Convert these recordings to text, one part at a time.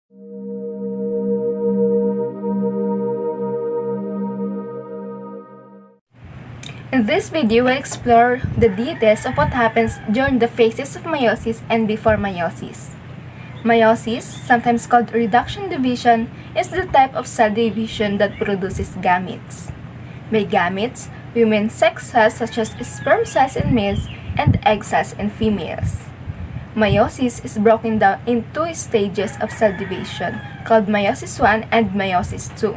In this video, we'll explore the details of what happens during the phases of meiosis and before meiosis. Meiosis, sometimes called reduction division, is the type of cell division that produces gametes. By gametes, we mean sex cells such as sperm cells in males and egg cells in females. Meiosis is broken down in two stages of cell division called meiosis 1 and meiosis 2.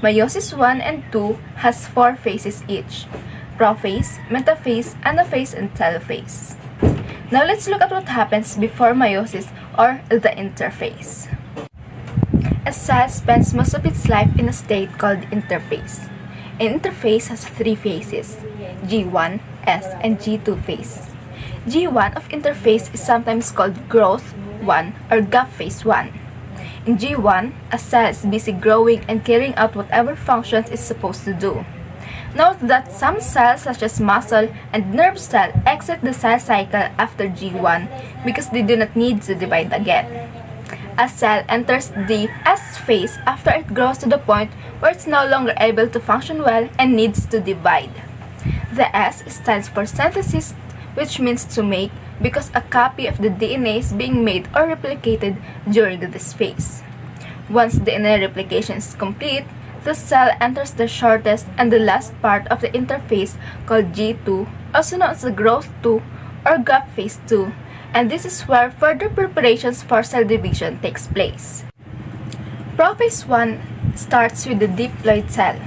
Meiosis 1 and 2 has 4 phases each: prophase, metaphase, anaphase, and telophase. Now let's look at what happens before meiosis or the interphase. A cell spends most of its life in a state called interphase. An interphase has 3 phases: G1, S, and G2 phase. G1 of interphase is sometimes called growth 1 or gap phase 1. In G1, a cell is busy growing and carrying out whatever functions it's supposed to do. Note that some cells such as muscle and nerve cell exit the cell cycle after G1 because they do not need to divide again. A cell enters the S phase after it grows to the point where it's no longer able to function well and needs to divide. The S stands for synthesis, which means to make, because a copy of the DNA is being made or replicated during this phase. Once DNA replication is complete, the cell enters the shortest and the last part of the interphase called G2, also known as the growth 2 or gap phase 2, and this is where further preparations for cell division takes place. Prophase 1 starts with the diploid cell.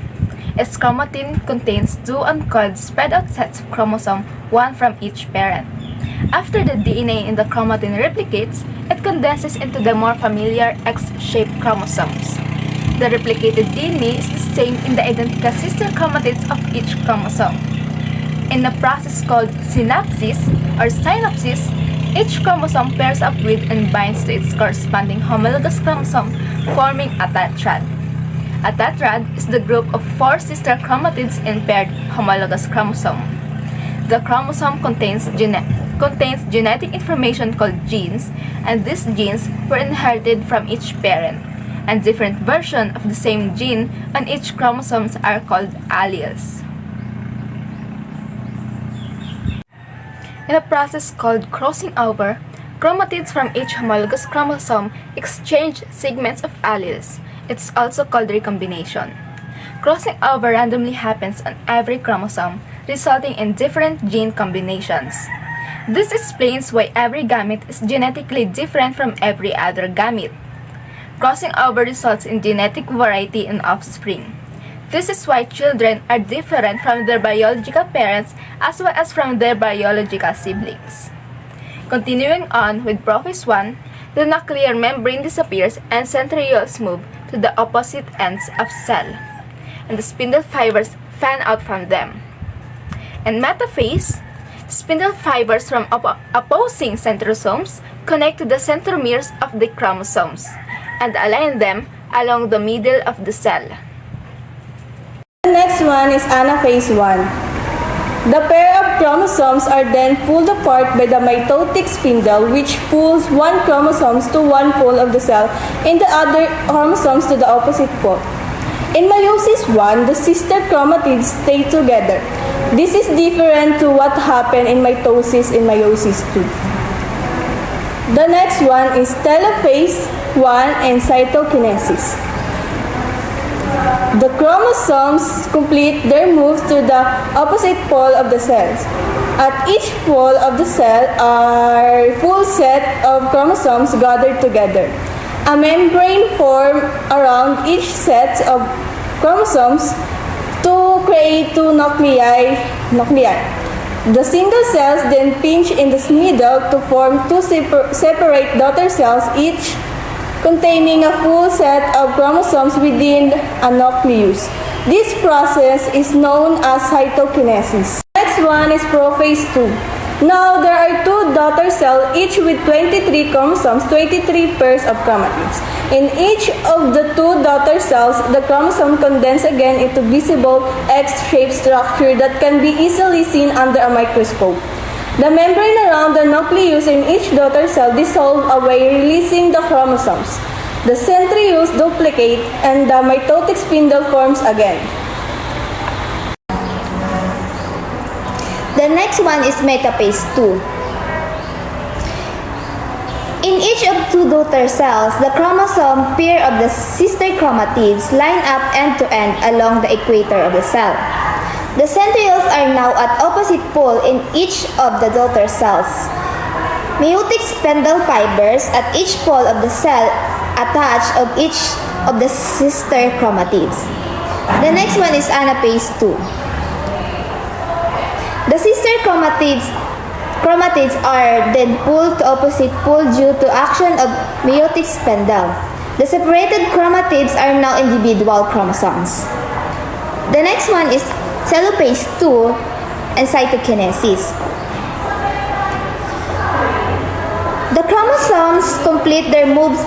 Its chromatin contains 2 uncoiled spread-out sets of chromosome, one from each parent. After the DNA in the chromatin replicates, it condenses into the more familiar X-shaped chromosomes. The replicated DNA is the same in the identical sister chromatids of each chromosome. In a process called synapsis or synapsis, each chromosome pairs up with and binds to its corresponding homologous chromosome, forming a tetrad. A tetrad is the group of 4 sister chromatids in paired homologous chromosome. The chromosome contains genetic information called genes, and these genes were inherited from each parent, and different versions of the same gene on each chromosomes are called alleles. In a process called crossing over, chromatids from each homologous chromosome exchange segments of alleles. It's also called recombination. Crossing over randomly happens on every chromosome, resulting in different gene combinations. This explains why every gamete is genetically different from every other gamete. Crossing over results in genetic variety in offspring. This is why children are different from their biological parents as well as from their biological siblings. Continuing on with prophase 1, the nuclear membrane disappears and centrioles move to the opposite ends of cell, and the spindle fibers fan out from them. In metaphase, spindle fibers from opposing centrosomes connect to the centromeres of the chromosomes and align them along the middle of the cell. The next one is anaphase 1. The pair of chromosomes are then pulled apart by the mitotic spindle, which pulls one chromosome to one pole of the cell and the other chromosomes to the opposite pole. In meiosis 1, the sister chromatids stay together. This is different to what happened in mitosis in meiosis 2. The next one is telophase 1 and cytokinesis. The chromosomes complete their move to the opposite pole of the cells. At each pole of the cell are full set of chromosomes gathered together. A membrane forms around each set of chromosomes to create 2 nuclei. The single cells then pinch in the middle to form 2 separate daughter cells, each containing a full set of chromosomes within a nucleus. This process is known as cytokinesis. Next one is prophase 2. Now, there are 2 daughter cells, each with 23 chromosomes, 23 pairs of chromatids. In each of the 2 daughter cells, the chromosome condense again into visible X-shaped structure that can be easily seen under a microscope. The membrane around the nucleus in each daughter cell dissolves away, releasing the chromosomes. The centrioles duplicate and the mitotic spindle forms again. The next one is metaphase 2. In each of two daughter cells, the chromosome pair of the sister chromatids line up end-to-end along the equator of the cell. The centrioles are now at opposite pole in each of the daughter cells. Meiotic spindle fibers at each pole of the cell attach of each of the sister chromatids. The next one is anaphase 2. The sister chromatids are then pulled to opposite pole due to action of meiotic spindle. The separated chromatids are now individual chromosomes. The next one is telophase 2 and cytokinesis. The chromosomes complete their moves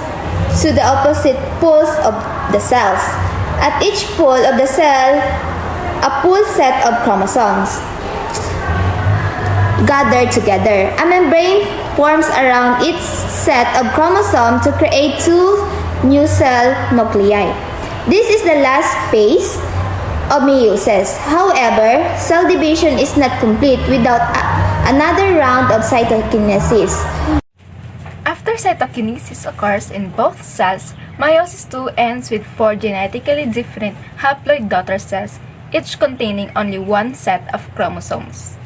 to the opposite poles of the cells. At each pole of the cell, a full set of chromosomes gathered together. A membrane forms around each set of chromosomes to create two new cell nuclei. This is the last phase of meiosis. However, cell division is not complete without another round of cytokinesis. After cytokinesis occurs in both cells, meiosis 2 ends with 4 genetically different haploid daughter cells, each containing only one set of chromosomes.